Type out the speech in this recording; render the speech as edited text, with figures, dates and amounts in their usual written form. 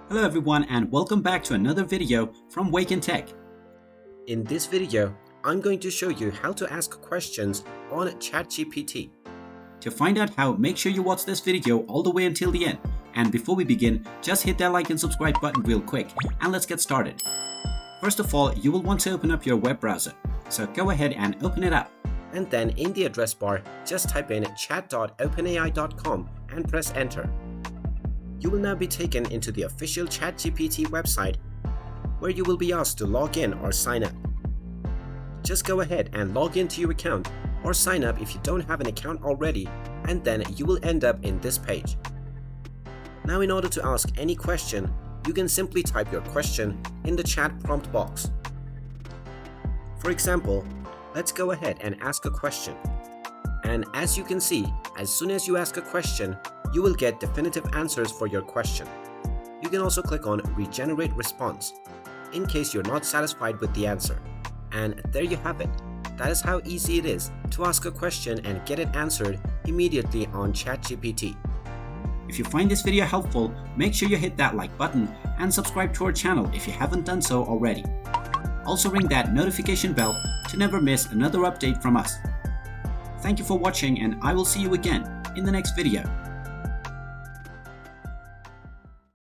Hello everyone and welcome back to another video from Wake&Tech. In this video, I'm going to show you how to ask questions on ChatGPT. To find out how, make sure you watch this video all the way until the end. And before we begin, just hit that like and subscribe button real quick and let's get started. First of all, you will want to open up your web browser. So go ahead and open it up. And then in the address bar, just type in chat.openai.com and press enter. You will now be taken into the official ChatGPT website where you will be asked to log in or sign up. Just go ahead and log into your account or sign up if you don't have an account already, and then you will end up in this page. Now in order to ask any question, you can simply type your question in the chat prompt box. For example, let's go ahead and ask a question. And as you can see, as soon as you ask a question, you will get definitive answers for your question. You can also click on Regenerate Response in case you're not satisfied with the answer. And there you have it. That is how easy it is to ask a question and get it answered immediately on ChatGPT. If you find this video helpful, make sure you hit that like button and subscribe to our channel if you haven't done so already. Also ring that notification bell to never miss another update from us. Thank you for watching and I will see you again in the next video.